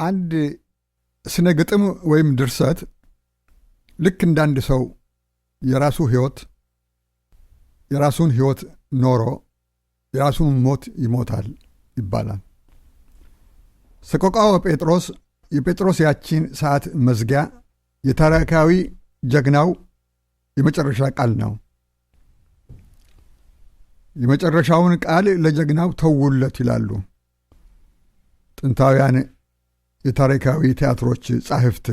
አንድ ስነ ግጥም ወይም ድርሰት ልክ እንዳንድ ሰው የራሱን ሕይወት ኖሮ የራሱን ሞት ይሞታል ይባላል። ሰቆቃወ ጴጥሮስ የጴጥሮስ ያቺን ሰዓት መዝጊያ የታሪካዊ ጀግናው የመጨረሻ ቃል ነው። የመጨረሻውን ቃል ለጀግናው ተውለት ይላሉ ጥንታውያን የታሪካዊ ቲያትሮች ጻሕፍት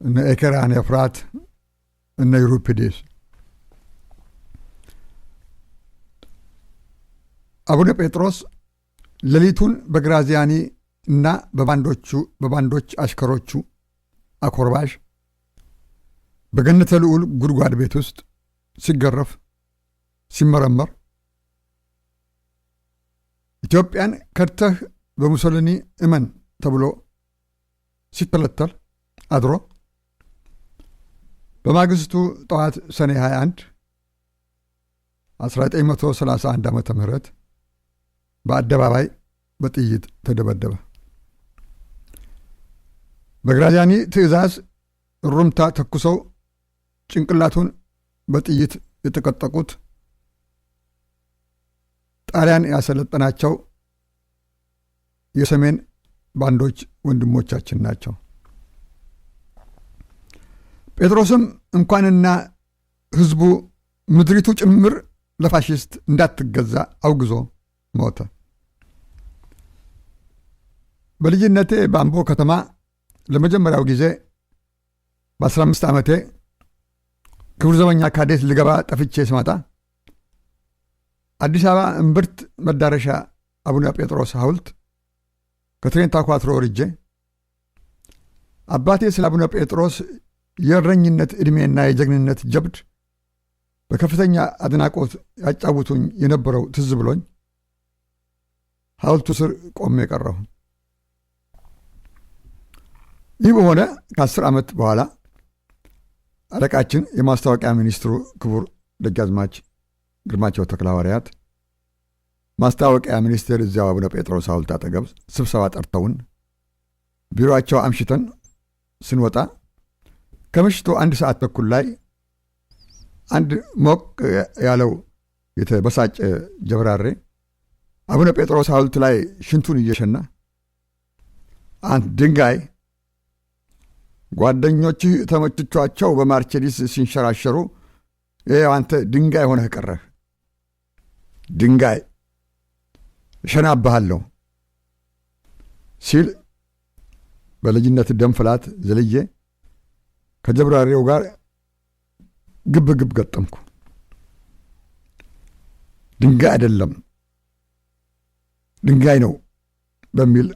እነ ኤኬራን ኤፍራት እነ ዩሪፒዴስ። አቡነ ጴጥሮስ ሌሊቱን በግራዚያኒ እና በባንዶች አሽከሮቹ አኮርባሽ በገነተ ልዑል ጉድጓድ ቤት ውስጥ ሲገረፍ ሲመረመር ኢትዮጵያን ከድተህ በሙሶሊኒ እመን ተብሎ ሲተለተል አድሮ በማግስቱ ጠዋት ሰኔ 21 1931 ዓመተ ምህረት በአደባባይ በጥይት ተደበደበ። በግራዚያኒ ትእዛዝ ሩምታ ተኩሰው ጭንቅላቱን በጥይት የተቀጠቁት ጣሊያን ያሰለጠናቸው የሰሜን ባንዶች ወንድሞቻችን ናቸው። ጴጥሮስም እንኳንና ሕዝቡ ምድሪቱ ጭምር ለፋሽስት እንዳትገዛ አውግዞ ሞተ። በልጅነቴ በአምቦ ከተማ ለመጀመሪያው ጊዜ በ15 ዓመቴ ክቡር ዘበኛ ካዴት ልገባ ጠፍቼ ስመጣ አዲስ አበባ እምብርት መዳረሻ አቡነ ጴጥሮስ ሐውልት ከትሬንታ ኳትሮ ወርጄ አባቴ ስለ አቡነ ጴጥሮስ የእረኝነት ዕድሜና የጀግንነት ጀብድ በከፍተኛ አድናቆት ያጫውቱኝ የነበረው ትዝ ብሎኝ ሐውልቱ ስር ቆሜ ቀረሁ። ይህ በሆነ ከ10 ዓመት በኋላ አለቃችን የማስታወቂያ ሚኒስትሩ ክቡር ደጃዝማች ግርማቸው ተክለሐዋርያት ማስታወቂያ ሚኒስቴር እዚያው አቡነ ጴጥሮስ ሐውልት አጠገብ ስብሰባ ጠርተውን ቢሮአቸው አምሽተን ስንወጣ ከምሽቱ 1 ሰዓት ተኩል ላይ አንድ ሞቅ ያለው የተበሳጨ ጀብራሬ አቡነ ጴጥሮስ ሐውልት ላይ ሽንቱን እየሸና አንድ ድንጋይ ጓደኞችህ ተመችቷቸው በማርቼዲስ ሲንሸራሸሩ ይኸው አንተ ድንጋይ ሆነህ ቀረህ፣ ድንጋይ እሸናብሃለሁ ሲል በልጅነት ደም ፍላት ዘልዬ ከጀብራሪው ጋር ግብ ገጠምኩ። ድንጋይ አይደለም ድንጋይ ነው በሚል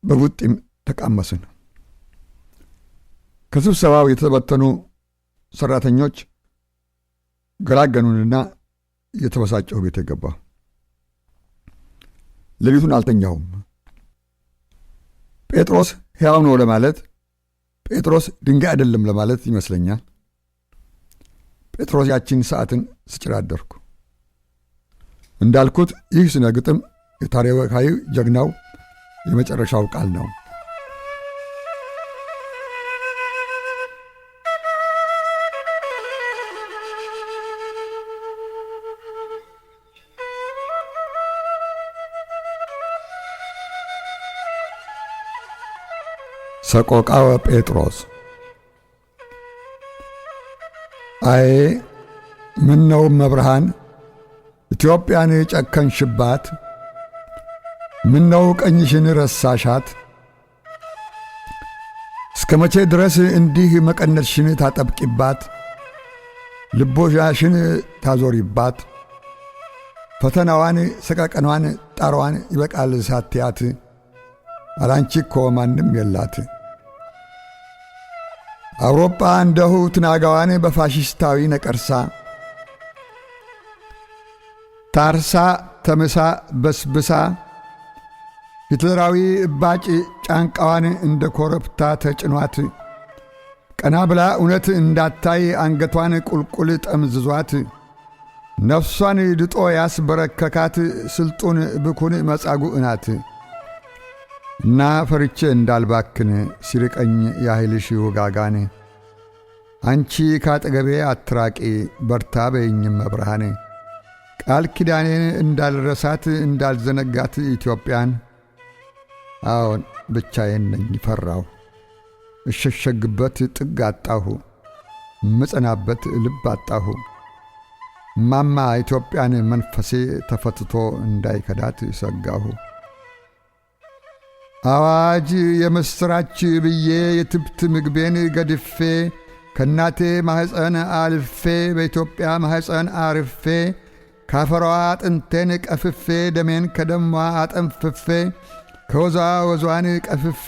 በቡጢም ተቃመስን። ከስብሰባው የተበተኑ ሰራተኞች ገላገኑንና የተበሳጨሁ ቤት ገባሁ። ሌሊቱን አልተኛሁም። ጴጥሮስ ሕያው ነው ለማለት ጴጥሮስ ድንጋይ አይደለም ለማለት ይመስለኛል። ጴጥሮስ ያቺን ሰዓትን ስጭር አደርኩ። እንዳልኩት ይህ ስነ ግጥም የታሪካዊ ጀግናው የመጨረሻው ቃል ነው። ሰቆቃወ ጴጥሮስ። አይ ምነው መብርሃን ኢትዮጵያን ጨከንሽባት፣ ምነው ቀኝሽን ረሳሻት፣ እስከ መቼ ድረስ እንዲህ መቀነትሽን ታጠብቂባት፣ ልቦሻሽን ታዞሪባት፣ ፈተናዋን ሰቀቀኗን ጣሯን ይበቃል ሳትያት፣ አላንቺ እኮ ማንም የላት። አውሮፓ እንደሁ ትናጋዋን በፋሽስታዊ ነቀርሳ ታርሳ ተምሳ በስብሳ ሂትለራዊ እባጭ ጫንቃዋን እንደ ኮረብታ ተጭኗት ቀና ብላ እውነት እንዳታይ አንገቷን ቁልቁል ጠምዝዟት ነፍሷን ድጦ ያስበረከካት ስልጡን ብኩን መጻጉዕ ናት እና ፈርቼ እንዳልባክን ሲርቀኝ ያህልሽ ውጋጋን አንቺ ካጠገቤ አትራቂ በርታ በይኝም መብርሃን ቃል ኪዳኔን እንዳልረሳት እንዳልዘነጋት ኢትዮጵያን አዎን ብቻዬን ነኝ ፈራሁ እሸሸግበት ጥግ አጣሁ ምጽናበት ልብ አጣሁ ማማ ኢትዮጵያን መንፈሴ ተፈትቶ እንዳይከዳት ሰጋሁ አዋጅ የምስራች ብዬ የትብት ምግቤን ገድፌ ከናቴ ማህፀን አልፌ በኢትዮጵያ ማህፀን አርፌ ካፈሯ አጥንቴን ቀፍፌ ደሜን ከደሟ አጠንፍፌ ከወዟ ወዟን ቀፍፌ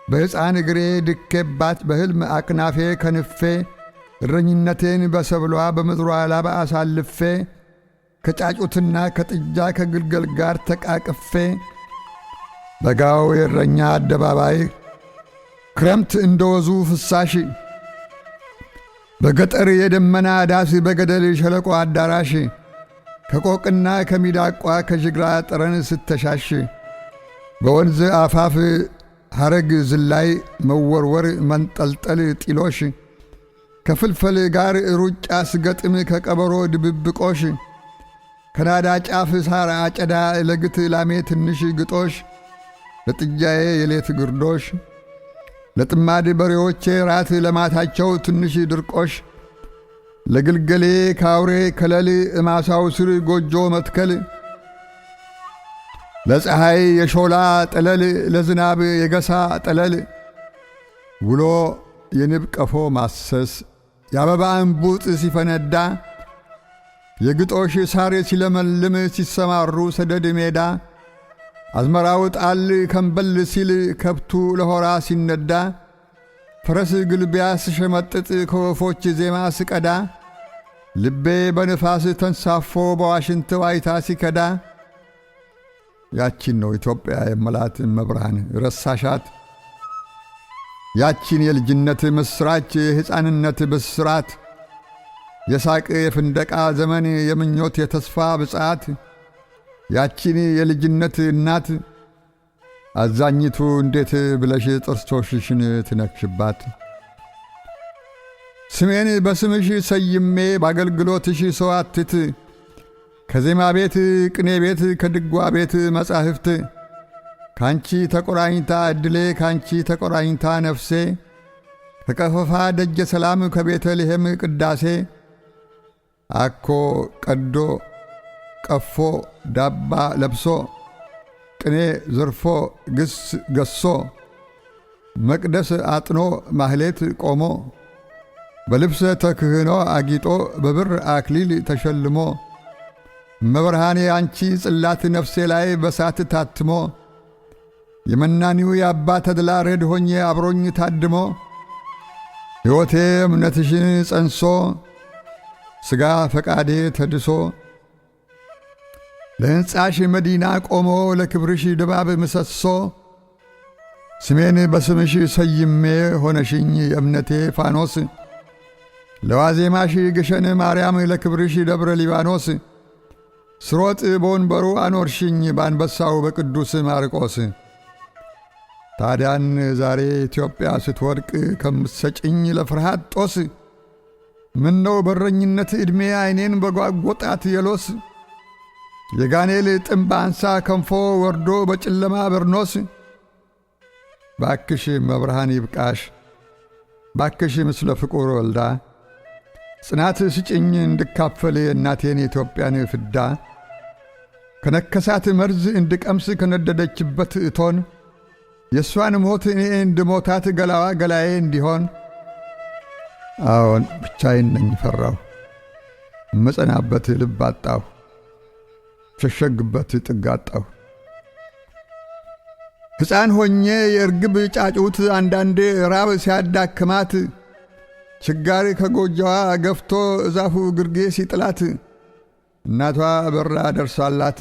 በሕፃን እግሬ ድኬባት በሕልም አክናፌ ከንፌ እረኝነቴን በሰብሏ በምድሯ ላባ አሳልፌ ከጫጩትና ከጥጃ ከግልገል ጋር ተቃቅፌ በጋው የእረኛ አደባባይ ክረምት እንደወዙ ፍሳሽ በገጠር የደመና ዳስ በገደል ሸለቆ አዳራሽ ከቆቅና ከሚዳቋ ከጅግራ ጠረን ስተሻሽ በወንዝ አፋፍ ሐረግ ዝላይ መወርወር መንጠልጠል ጢሎሽ ከፍልፈል ጋር ሩጫ ስገጥም ከቀበሮ ድብብቆሽ ከናዳ ጫፍ ሳር አጨዳ ለግት ላሜ ትንሽ ግጦሽ ለጥጃዬ የሌት ግርዶሽ ለጥማድ በሬዎቼ ራት ለማታቸው ትንሽ ድርቆሽ ለግልገሌ ካውሬ ከለል እማሳው ስር ጎጆ መትከል ለፀሐይ የሾላ ጠለል ለዝናብ የገሳ ጠለል ውሎ የንብ ቀፎ ማሰስ የአበባ እንቡጥ ሲፈነዳ የግጦሽ ሳር ሲለመልም ሲሰማሩ ሰደድ ሜዳ አዝመራው ጣል ከንበል ሲል ከብቱ ለሆራ ሲነዳ ፈረስ ግልቢያ ስሸመጥጥ ከወፎች ዜማ ስቀዳ ልቤ በንፋስ ተንሳፎ በዋሽንት ዋይታ ሲከዳ ያቺን ነው ኢትዮጵያ የመላት መብርሃን ረሳሻት ያቺን የልጅነት ምስራች የሕፃንነት ብስራት የሳቅ የፍንደቃ ዘመን የምኞት የተስፋ ብጻት ያቺን የልጅነት እናት አዛኝቱ እንዴት ብለሽ ጥርሶችሽን ትነክሽባት ስሜን በስምሽ ሰይሜ ባገልግሎትሽ ሰዋትት ከዜማ ቤት ቅኔ ቤት ከድጓ ቤት መጻሕፍት ካንቺ ተቆራኝታ እድሌ ካንቺ ተቆራኝታ ነፍሴ ከቀፈፋ ደጀ ሰላም ከቤተልሔም ቅዳሴ አኮ ቀዶ ቀፎ ዳባ ለብሶ ቅኔ ዘርፎ ግስ ገሶ መቅደስ አጥኖ ማህሌት ቆሞ በልብሰ ተክህኖ አጊጦ በብር አክሊል ተሸልሞ መብርሃኔ አንቺ ጽላት ነፍሴ ላይ በሳት ታትሞ የመናኒው የአባ ተድላ ረድ ሆኜ አብሮኝ ታድሞ ሕይወቴ እምነትሽን ጸንሶ ሥጋ ፈቃዴ ተድሶ ለሕንጻሽ መዲና ቆሞ ለክብርሽ ድባብ ምሰሶ ስሜን በስምሽ ሰይሜ ሆነሽኝ የእምነቴ ፋኖስ ለዋዜማሽ ግሸን ማርያም ለክብርሽ ደብረ ሊባኖስ ስሮጥ በወንበሩ አኖርሽኝ ባንበሳው በቅዱስ ማርቆስ ታዲያን ዛሬ ኢትዮጵያ ስትወድቅ ከምትሰጭኝ ለፍርሃት ጦስ ምነው በረኝነት ዕድሜ ዓይኔን በጓጎጣት የሎስ የጋኔል ጥምብ አንሳ ከንፎ ወርዶ በጨለማ በርኖስ ባክሽ መብርሃን ይብቃሽ ባክሽ ምስለ ፍቁር ወልዳ ጽናት ስጭኝ እንድካፈል የእናቴን ኢትዮጵያን ፍዳ ከነከሳት መርዝ እንድቀምስ ከነደደችበት እቶን የእሷን ሞት እኔ እንድሞታት ገላዋ ገላዬ እንዲሆን አዎን ብቻዬን ነኝ ፈራሁ መጸናበት ልብ አጣሁ ሸሸግበት ጥግ አጣሁ ሕፃን ሆኜ የእርግብ ጫጩት አንዳንዴ ራብ ሲያዳክማት ችጋሪ ከጎጆዋ ገፍቶ እዛፉ ግርጌ ሲጥላት እናቷ በራ ደርሳላት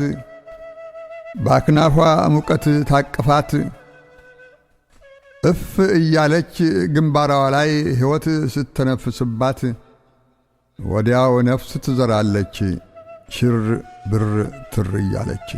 ባክናፏ ሙቀት ታቅፋት እፍ እያለች ግንባራዋ ላይ ሕይወት ስተነፍስባት ወዲያው ነፍስ ትዘራለች ሽር ብር ትር እያለች።